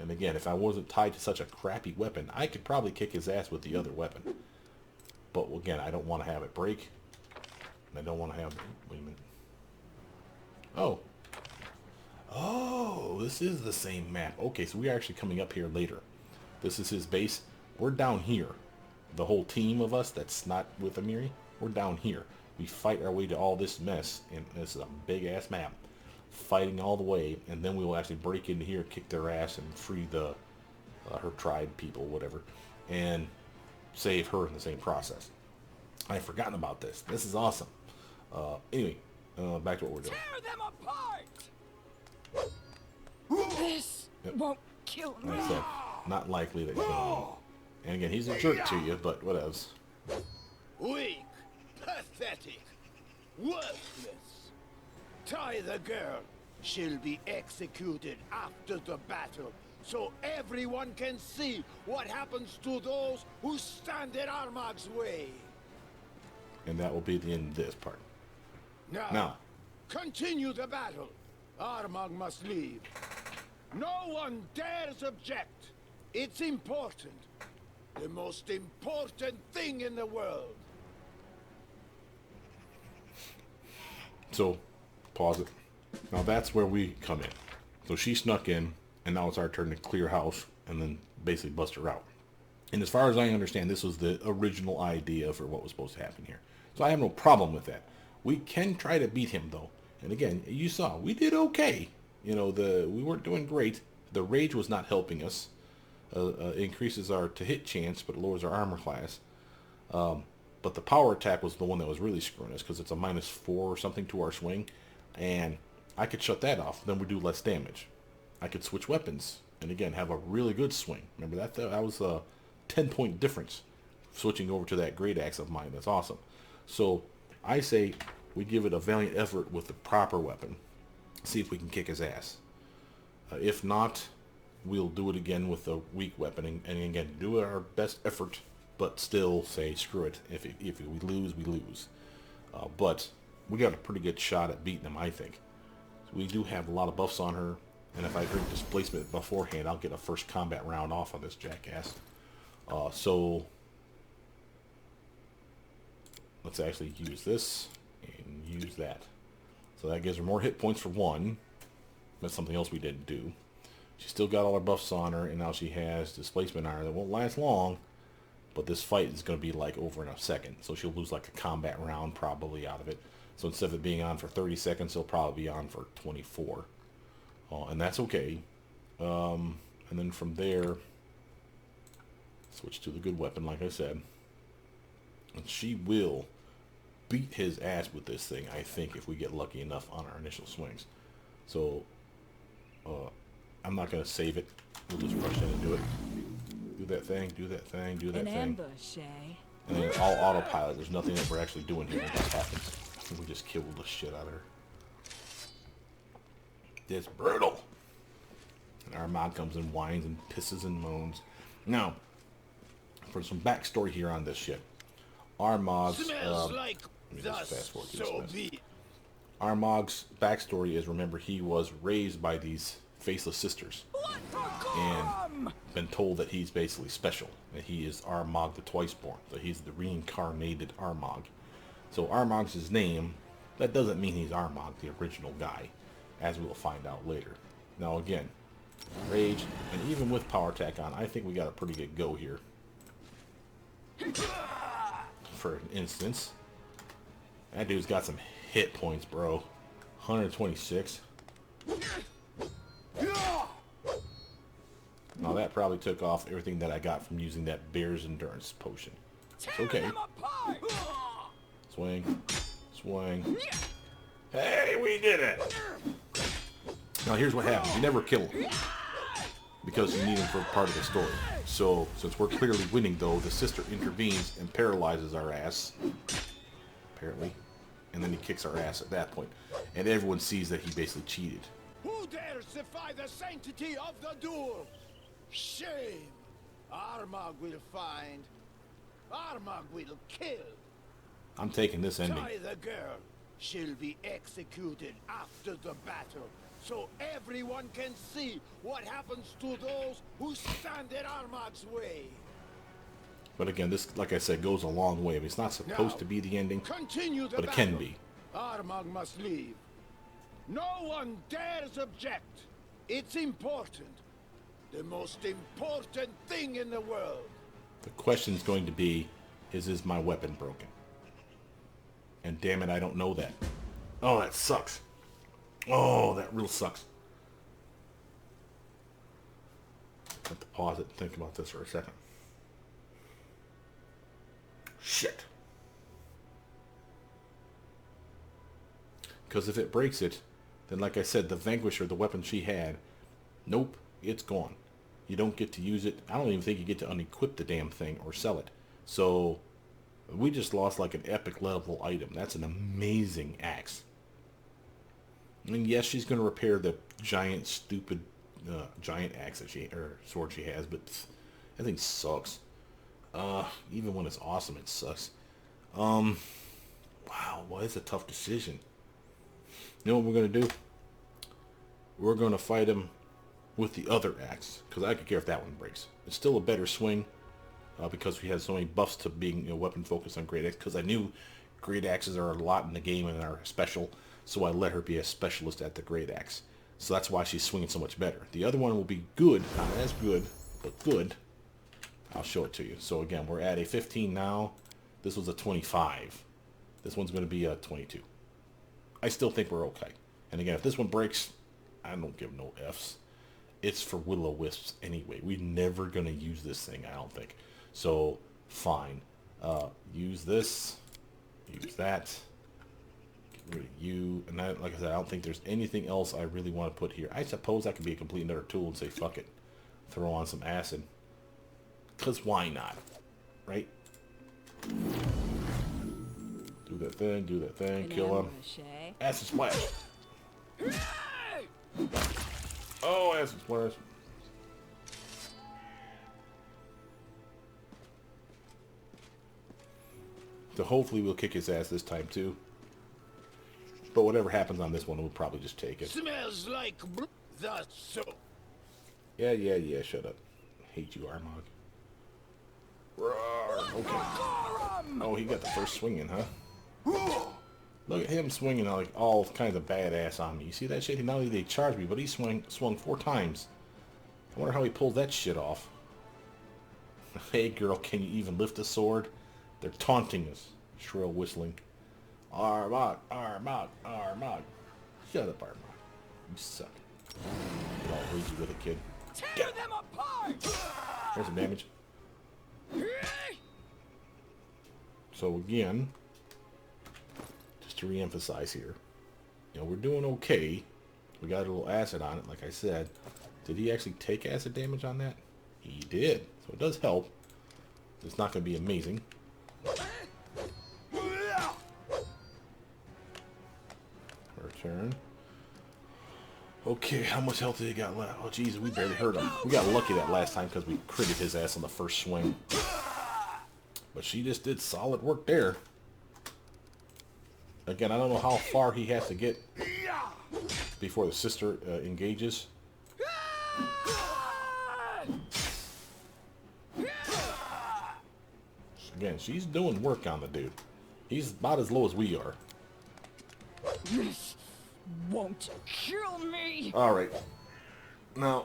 S1: And again, if I wasn't tied to such a crappy weapon, I could probably kick his ass with the other weapon. But again, I don't want to have it break. And I don't want to have... Wait a minute. Oh. Oh, this is the same map. Okay, so we are actually coming up here later. This is his base. We're down here. The whole team of us that's not with Amiri, we're down here. We fight our way to all this mess, and this is a big-ass map. Fighting all the way, and then we will actually break into here, kick their ass, and free the her tribe people, whatever, and save her in the same process. I had forgotten about this. This is awesome. Anyway, back to what we're doing.
S2: Tear them apart! This won't kill me.
S1: Like I said, not likely that he's gonna win. And again, he's a jerk to you, but what else?
S4: Weak, pathetic, worthless. Tie the girl. She'll be executed after the battle, so everyone can see what happens to those who stand in Armag's way.
S1: And that will be the end of this part. Now,
S4: continue the battle. Armag must leave. No one dares object. It's important. The most important thing in the world.
S1: So, pause it. Now that's where we come in. So she snuck in, and now it's our turn to clear house, and then basically bust her out. And as far as I understand, this was the original idea for what was supposed to happen here. So I have no problem with that. We can try to beat him, though. And again, you saw, we did okay. You know, we weren't doing great. The rage was not helping us. Increases our to-hit chance, but it lowers our armor class. But the power attack was the one that was really screwing us, because it's a -4 or something to our swing. And I could shut that off. Then we do less damage. I could switch weapons. And again, have a really good swing. Remember that? That was a 10-point difference. Switching over to that great axe of mine. That's awesome. So I say we give it a valiant effort with the proper weapon. See if we can kick his ass. If not, we'll do it again with a weak weapon. And again, do our best effort, but still say screw it. If we lose, we lose. But we got a pretty good shot at beating him, I think. So we do have a lot of buffs on her. And if I drink displacement beforehand, I'll get a first combat round off on this jackass. So let's actually use this and use that. So that gives her more hit points for one. That's something else we didn't do. She's still got all her buffs on her, and now she has displacement on her that won't last long. But this fight is going to be like over in a second. So she'll lose like a combat round probably out of it. So instead of it being on for 30 seconds, it'll probably be on for 24. And that's okay. And then from there, switch to the good weapon, like I said. And she will beat his ass with this thing, I think, if we get lucky enough on our initial swings. So, I'm not going to save it. We'll just rush in and do it. Do that thing, do that thing, do that
S2: An
S1: thing.
S2: ambush, eh?
S1: And then all autopilot. There's nothing that we're actually doing here. It just happens. And we just killed the shit out of her. It's brutal. And Armag comes and whines and pisses and moans. Now, for some backstory here on this shit. Armag's...
S4: Smells like
S1: let me just
S4: the
S1: fast forward to
S4: so
S1: this.
S4: be.
S1: Armag's backstory is, remember, he was raised by these faceless sisters. And been told that he's basically special. That he is Armag the Twiceborn. So he's the reincarnated Armag. So Armag's his name. That doesn't mean he's Armag, the original guy. As we'll find out later. Now again, rage, and even with power attack on, I think we got a pretty good go here. For instance, that dude's got some hit points, bro. 126. Now that probably took off everything that I got from using that bear's endurance potion. It's okay. Swing. Swing. Hey, we did it! Now here's what happens. You never kill him. Because you need him for part of the story. So, since we're clearly winning though, the sister intervenes and paralyzes our ass. Apparently. And then he kicks our ass at that point. And everyone sees that he basically cheated.
S4: Who dares defy the sanctity of the duel? Shame! Armag will find. Armag will kill.
S1: I'm taking this ending.
S4: Tie the girl. She'll be executed after the battle. So everyone can see what happens to those who stand in Armag's way.
S1: But again, this, like I said, goes a long way. I mean, it's not supposed to be the ending,
S4: Continue the
S1: but it
S4: battle.
S1: can be.
S4: Armag must leave. No one dares object. It's important. The most important thing in the world.
S1: The question's going to be, is my weapon broken? And damn it, I don't know that. Oh, that sucks. Oh, that real sucks. I have to pause it and think about this for a second. Shit. Because if it breaks it, then like I said, the Vanquisher, the weapon she had, nope, it's gone. You don't get to use it. I don't even think you get to unequip the damn thing or sell it. So we just lost like an epic level item. That's an amazing axe. And yes, she's going to repair the giant, stupid, giant axe that or sword she has, but that thing sucks. Even when it's awesome, it sucks. Wow, well, it's a tough decision. You know what we're going to do? We're going to fight him with the other axe, because I could care if that one breaks. It's still a better swing, because we have so many buffs to being weapon focused on great axe, because I knew great axes are a lot in the game and are special, so I let her be a specialist at the great axe. So that's why she's swinging so much better. The other one will be good, not as good, but good. I'll show it to you. So again, we're at a 15 now. This was a 25. This one's going to be a 22. I still think we're okay. And again, if this one breaks, I don't give no Fs. It's for will-o-wisps anyway. We're never going to use this thing, I don't think. So, fine. Use this. Use that. Get rid of you. And I, like I said, I don't think there's anything else I really want to put here. I suppose that could be a complete another tool and say, fuck it. Throw on some acid. Because why not? Right? Do that thing, kill him. Acid splash. Oh, acid splash. So hopefully we'll kick his ass this time too. But whatever happens on this one, we'll probably just take it.
S4: Smells like the soap.
S1: Yeah, shut up. Hate you, Armag. Roar. Okay. Oh, he got the first swinging, huh? Look at him swinging like all kinds of badass on me. You see that shit? Not only did he charge me, but he swung 4 times. I wonder how he pulled that shit off. Hey girl, can you even lift a sword? They're taunting us. Shrill whistling. Armag, Armag, Armag. Shut up, Armag. You suck. I'll leave you with a kid.
S3: Tear them apart!
S1: There's some damage. So again, just to re-emphasize here, you know, we're doing okay. We got a little acid on it, like I said. Did he actually take acid damage on that? He did. So it does help. It's not going to be amazing. Turn. Okay, how much health did he got left? Oh, Jesus, we barely hurt him. We got lucky that last time because we critted his ass on the first swing. But she just did solid work there. Again, I don't know how far he has to get before the sister engages. Again, she's doing work on the dude. He's about as low as we are.
S2: This won't kill me.
S1: All right. Now,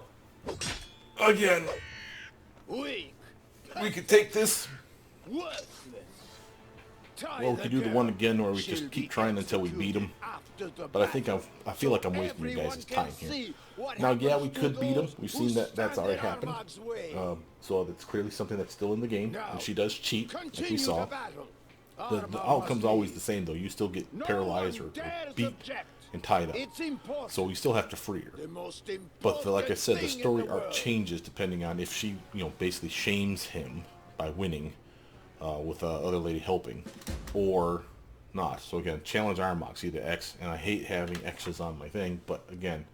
S1: again,
S4: Weak.
S1: we could take this.
S4: Worthless.
S1: Well, we could do the one again, or we just keep trying until we beat him. But I think I feel like I'm wasting you guys' time here. Now, yeah, we could beat him. We've seen that that's already happened. So that's clearly something that's still in the game. And she does cheat, like we saw. The outcome's always the same, though. You still get paralyzed or beat and tied up. So we still have to free her. But like I said, the story arc changes depending on if she, you know, basically shames him by winning with other lady helping or not. So again, challenge Armag, see the X, and I hate having X's on my thing, but again,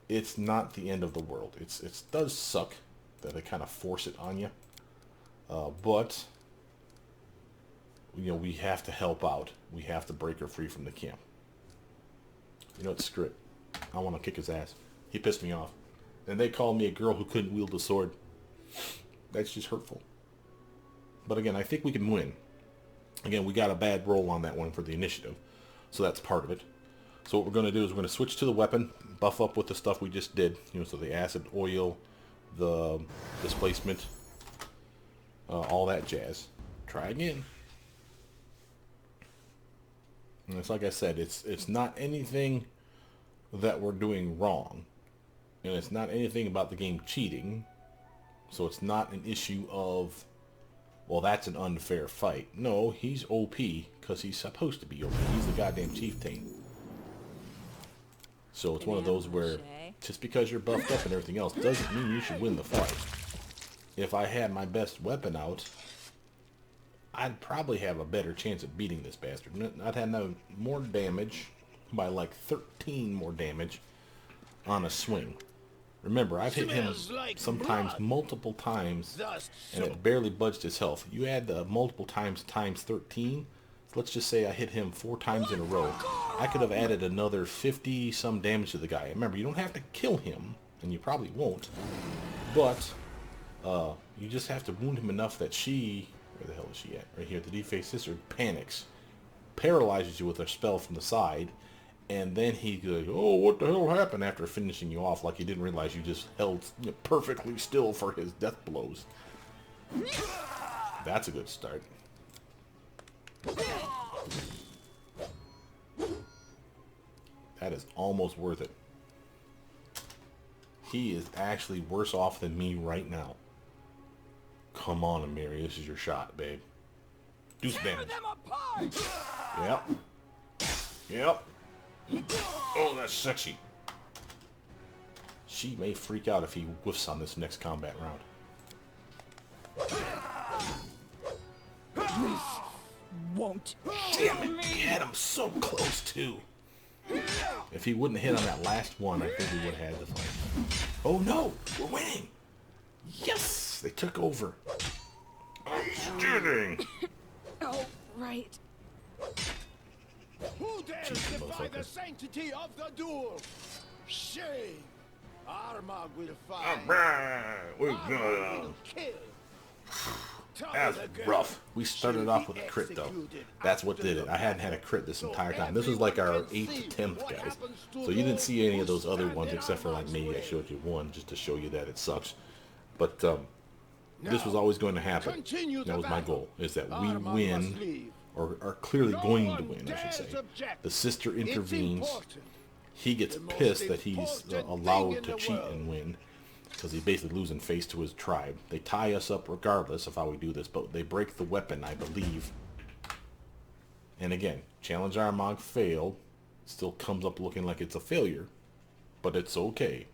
S1: it's not the end of the world. It does suck that they kind of force it on you, but you know, we have to help out. We have to break her free from the camp. You know what, screw it. I want to kick his ass. He pissed me off. And they called me a girl who couldn't wield a sword. That's just hurtful. But again, I think we can win. Again, we got a bad roll on that one for the initiative. So that's part of it. So what we're going to do is we're going to switch to the weapon, buff up with the stuff we just did. You know, so the acid, oil, the displacement, all that jazz. Try again. And it's like I said, it's not anything that we're doing wrong. And it's not anything about the game cheating. So it's not an issue of, well, that's an unfair fight. No, he's OP because he's supposed to be OP. He's the goddamn chieftain. So it's one of those where just because you're buffed up and everything else doesn't mean you should win the fight. If I had my best weapon out, I'd probably have a better chance of beating this bastard. I'd have no more damage by like 13 more damage on a swing. Remember, I've hit him sometimes multiple times, and it barely budged his health. You add the multiple times 13, let's just say I hit him 4 times in a row, I could have added another 50 some damage to the guy. Remember, you don't have to kill him, and you probably won't, but you just have to wound him enough that she, where the hell is she at? Right here, the defaced sister panics, paralyzes you with her spell from the side, and then he goes, oh, what the hell happened, after finishing you off like he didn't realize you just held perfectly still for his death blows. That's a good start. That is almost worth it. He is actually worse off than me right now. Come on, Amiri, this is your shot, babe. Do some damage. Yep. Yep. Oh, that's sexy. She may freak out if he whiffs on this next combat round.
S2: Won't.
S1: Damn it, he had him so close too. If he wouldn't hit on that last one, I think we would have had the fight. Oh no, we're winning. Yes, they took over. Outstanding.
S2: Oh, right.
S4: Who dares defy the sanctity of the duel? Shame! Armag will fight.
S1: Alright, we're
S4: Armag
S1: gonna...
S4: will kill.
S1: That's rough. We started off with a crit though. That's what did it. I hadn't had a crit this entire time. This was like our 8th attempt, guys. So you didn't see any of those other ones except for like maybe I showed you one just to show you that it sucks. But this was always going to happen. That was my goal, is that we win, or are clearly going to win, I should say. The sister intervenes. He gets pissed that he's allowed to cheat and win, because he's basically losing face to his tribe. They tie us up regardless of how we do this, but they break the weapon, I believe. And again, Challenge Armag failed. Still comes up looking like it's a failure, but it's okay.